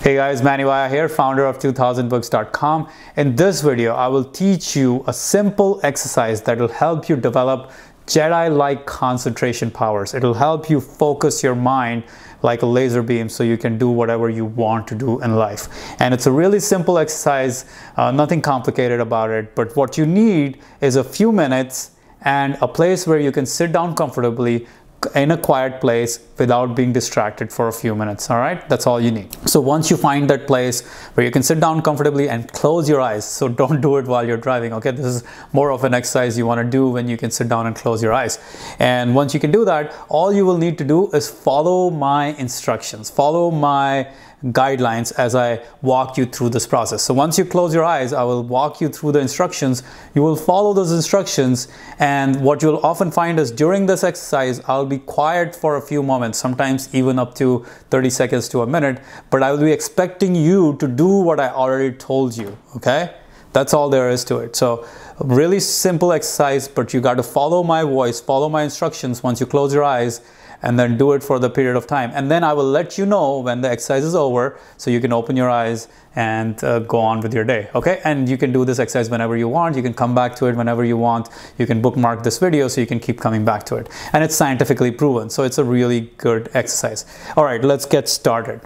Hey guys, Manny Vaya here, founder of 2000books.com. In this video, I will teach you a simple exercise that will help you develop Jedi-like concentration powers. It will help you focus your mind like a laser beam so you can do whatever you want to do in life. And it's a really simple exercise, nothing complicated about it, but what you need is a few minutes and a place where you can sit down comfortably in a quiet place without being distracted for a few minutes. All right, that's all you need. So once you find that place where you can sit down comfortably and close your eyes, so don't do it while you're driving, okay? This is more of an exercise you want to do when you can sit down and close your eyes. And once you can do that, all you will need to do is follow my instructions, follow my guidelines as I walk you through this process. So once you close your eyes, I will walk you through the instructions. You will follow those instructions, and what you'll often find is during this exercise, I'll be quiet for a few moments, sometimes even up to 30 seconds to a minute, but I will be expecting you to do what I already told you, okay? That's all there is to it. So really simple exercise, but you got to follow my voice, follow my instructions once you close your eyes, and then do it for the period of time. And then I will let you know when the exercise is over so you can open your eyes and go on with your day, okay? And you can do this exercise whenever you want. You can come back to it whenever you want. You can bookmark this video so you can keep coming back to it. And it's scientifically proven, so it's a really good exercise. All right, let's get started.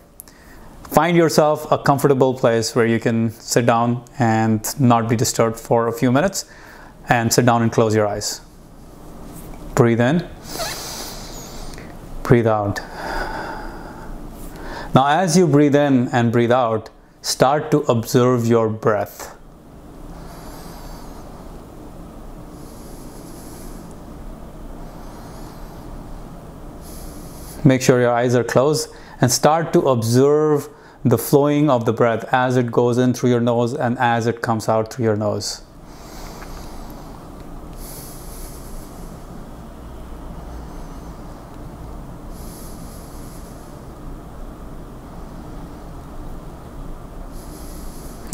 Find yourself a comfortable place where you can sit down and not be disturbed for a few minutes, and sit down and close your eyes. Breathe in. Breathe out. Now, as you breathe in and breathe out, start to observe your breath. Make sure your eyes are closed and start to observe the flowing of the breath as it goes in through your nose and as it comes out through your nose.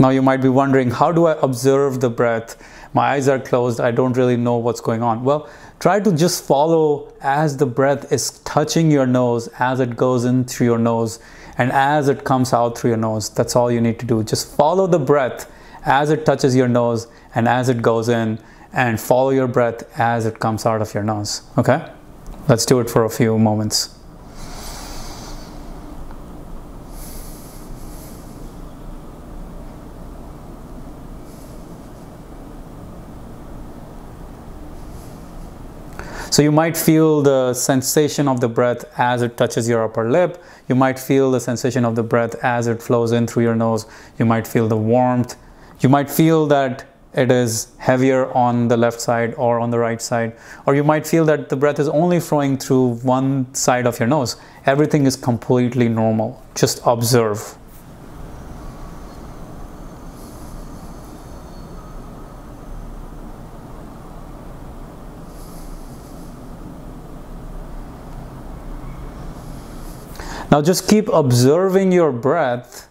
Now you might be wondering, how do I observe the breath? My eyes are closed, I don't really know what's going on. Well, try to just follow as the breath is touching your nose, as it goes in through your nose, and as it comes out through your nose. That's all you need to do. Just follow the breath as it touches your nose and as it goes in, and follow your breath as it comes out of your nose, okay? Let's do it for a few moments. So you might feel the sensation of the breath as it touches your upper lip. You might feel the sensation of the breath as it flows in through your nose. You might feel the warmth. You might feel that it is heavier on the left side or on the right side. Or you might feel that the breath is only flowing through one side of your nose. Everything is completely normal. Just observe. Now just keep observing your breath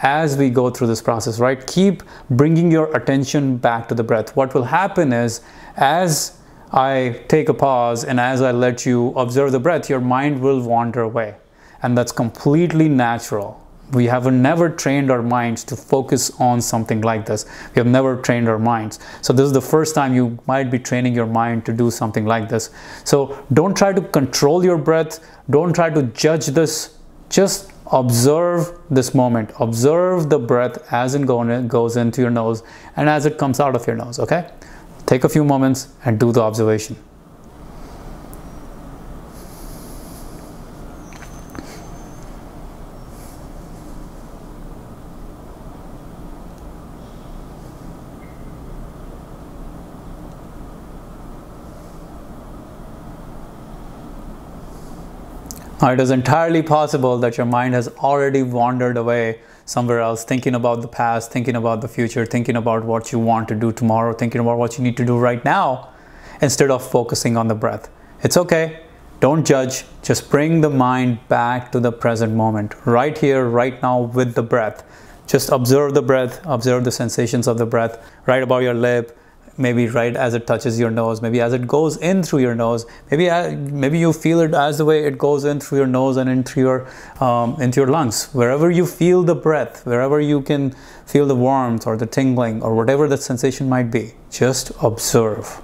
as we go through this process, right? Keep bringing your attention back to the breath. What will happen is, as I take a pause and as I let you observe the breath, your mind will wander away. And that's completely natural. We have never trained our minds to focus on something like this. We have never trained our minds. So this is the first time you might be training your mind to do something like this. So don't try to control your breath. Don't try to judge this. Just observe this moment. Observe the breath as it goes into your nose and as it comes out of your nose, okay? Take a few moments and do the observation. Now, it is entirely possible that your mind has already wandered away somewhere else, thinking about the past, thinking about the future, thinking about what you want to do tomorrow, thinking about what you need to do right now, instead of focusing on the breath. It's okay. Don't judge. Just bring the mind back to the present moment, right here, right now, with the breath. Just observe the breath, observe the sensations of the breath right above your lip, maybe right as it touches your nose, maybe as it goes in through your nose, maybe you feel it as the way it goes in through your nose and into your lungs. Wherever you feel the breath, wherever you can feel the warmth or the tingling or whatever the sensation might be, just observe.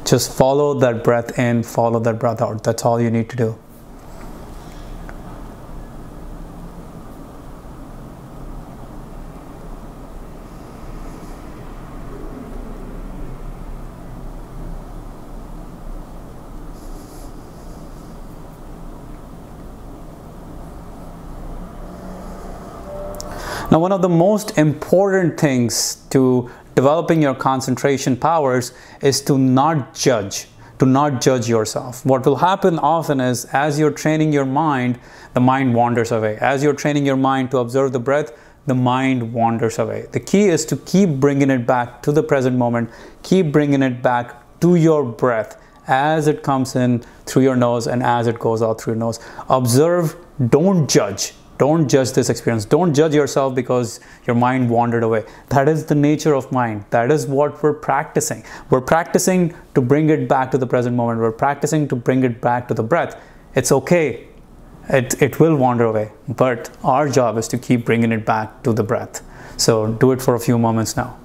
Just follow that breath in, follow that breath out. That's all you need to do. Now, one of the most important things to developing your concentration powers is to not judge yourself. What will happen often is, as you're training your mind, the mind wanders away. As you're training your mind to observe the breath, the mind wanders away. The key is to keep bringing it back to the present moment, keep bringing it back to your breath as it comes in through your nose and as it goes out through your nose. Observe, don't judge. Don't judge this experience. Don't judge yourself because your mind wandered away. That is the nature of mind. That is what we're practicing. We're practicing to bring it back to the present moment. We're practicing to bring it back to the breath. It's okay. It will wander away. But our job is to keep bringing it back to the breath. So do it for a few moments now.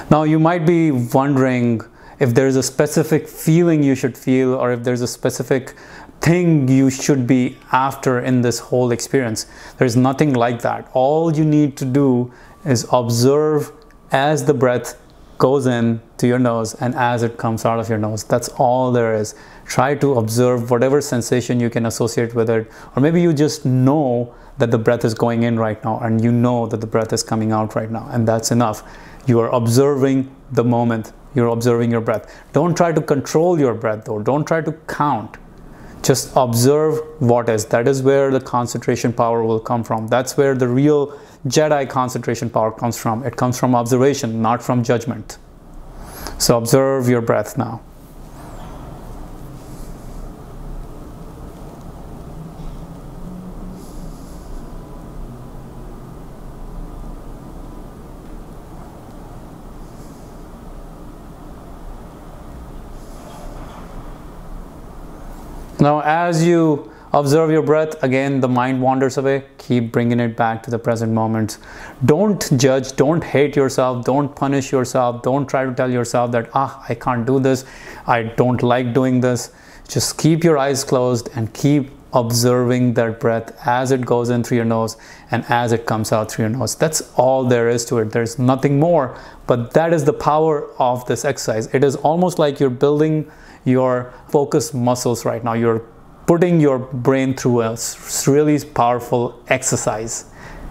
Now, you might be wondering if there's a specific feeling you should feel, or if there's a specific thing you should be after in this whole experience. There's nothing like that. All you need to do is observe as the breath goes in to your nose and as it comes out of your nose. That's all there is. Try to observe whatever sensation you can associate with it, or maybe you just know that the breath is going in right now and you know that the breath is coming out right now, and that's enough. You are observing the moment. You're observing your breath. Don't try to control your breath though. Don't try to count. Just observe what is. That is where the concentration power will come from. That's where the real Jedi concentration power comes from. It comes from observation, not from judgment. So observe your breath now. Now, as you observe your breath, again, the mind wanders away. Keep bringing it back to the present moment. Don't judge, don't hate yourself, don't punish yourself, don't try to tell yourself that, I can't do this, I don't like doing this. Just keep your eyes closed and keep observing that breath as it goes in through your nose and as it comes out through your nose. That's all there is to it. There's nothing more, but that is the power of this exercise. It is almost like you're building your focus muscles right now. You're putting your brain through a really powerful exercise.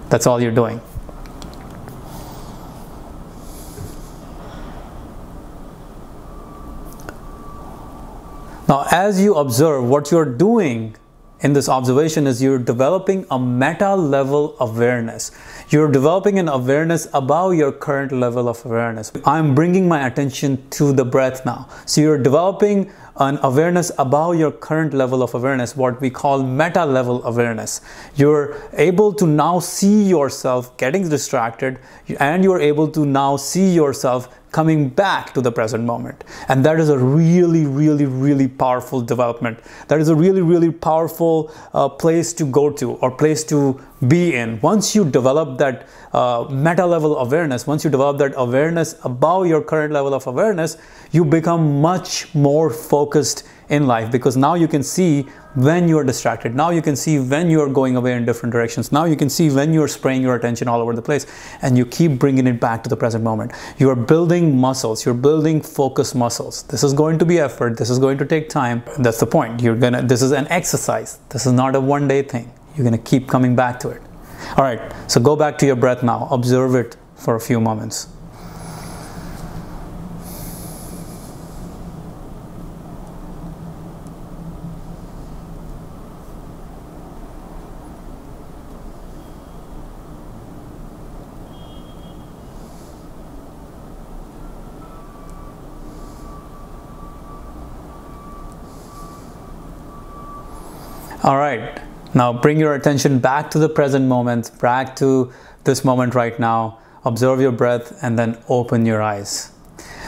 That's all you're doing. Now, as you observe, what you're doing in this observation is you're developing a meta level awareness. You're developing an awareness above your current level of awareness. I'm bringing my attention to the breath now. So you're developing an awareness above your current level of awareness, what we call meta level awareness. You're able to now see yourself getting distracted, and you're able to now see yourself coming back to the present moment. And that is a really powerful development. That is a really powerful place to go to, or place to be in. Once you develop that meta level awareness, once you develop that awareness above your current level of awareness, you become much more focused in life, because now you can see when you are distracted. Now you can see when you are going away in different directions. Now you can see when you are spraying your attention all over the place, and you keep bringing it back to the present moment. You are building muscles. You're building focus muscles. This is going to be effort. This is going to take time. That's the point. This is an exercise. This is not a one-day thing. You're going to keep coming back to it. All right, so go back to your breath now. Observe it for a few moments. All right, now bring your attention back to the present moment, back to this moment right now. Observe your breath and then open your eyes.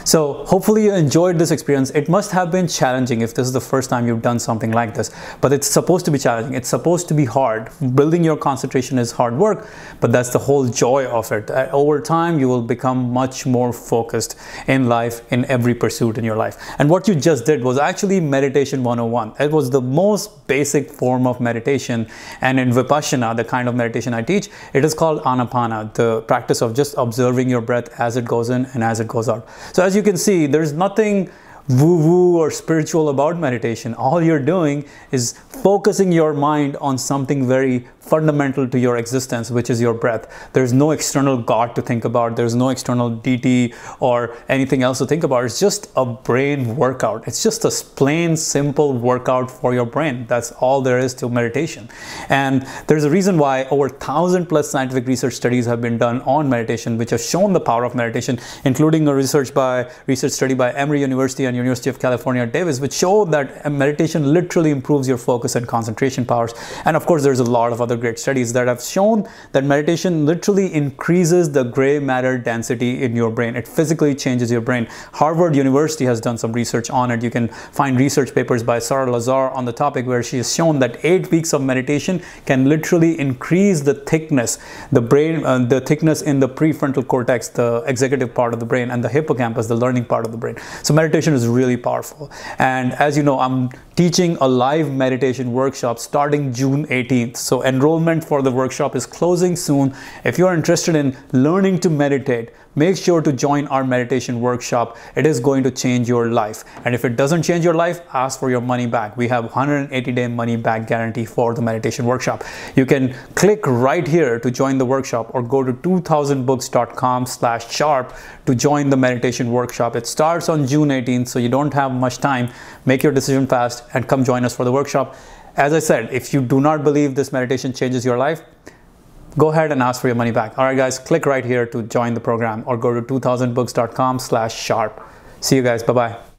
So hopefully you enjoyed this experience. It must have been challenging if this is the first time you've done something like this, but it's supposed to be challenging. It's supposed to be hard. Building your concentration is hard work, but that's the whole joy of it. Over time, you will become much more focused in life, in every pursuit in your life. And what you just did was actually meditation 101. It was the most basic form of meditation. And in Vipassana, the kind of meditation I teach, it is called Anapana, the practice of just observing your breath as it goes in and as it goes out. So as you can see, there's nothing woo-woo or spiritual about meditation. All you're doing is focusing your mind on something very fundamental to your existence, which is your breath. There's no external God to think about. There's no external deity or anything else to think about. It's just a brain workout. It's just a plain, simple workout for your brain. That's all there is to meditation. And there's a reason why over 1,000+ scientific research studies have been done on meditation, which have shown the power of meditation, including a research study by Emory University and University of California, Davis, which showed that meditation literally improves your focus and concentration powers. And of course, there's a lot of other great studies that have shown that meditation literally increases the gray matter density in your brain. It physically changes your brain. Harvard University has done some research on it. You can find research papers by Sarah Lazar on the topic, where she has shown that 8 weeks of meditation can literally increase the thickness, the thickness in the prefrontal cortex, the executive part of the brain, and the hippocampus, the learning part of the brain. So meditation is really powerful. And as you know, I'm teaching a live meditation workshop starting June 18th. So enrollment for the workshop is closing soon. If you're interested in learning to meditate, make sure to join our meditation workshop. It is going to change your life. And if it doesn't change your life, ask for your money back. We have 180-day money back guarantee for the meditation workshop. You can click right here to join the workshop, or go to 2000books.com/sharp to join the meditation workshop. It starts on June 18th, so you don't have much time. Make your decision fast and come join us for the workshop. As I said, if you do not believe this meditation changes your life, go ahead and ask for your money back. All right, guys, click right here to join the program, or go to 2000books.com/sharp. See you guys. Bye-bye.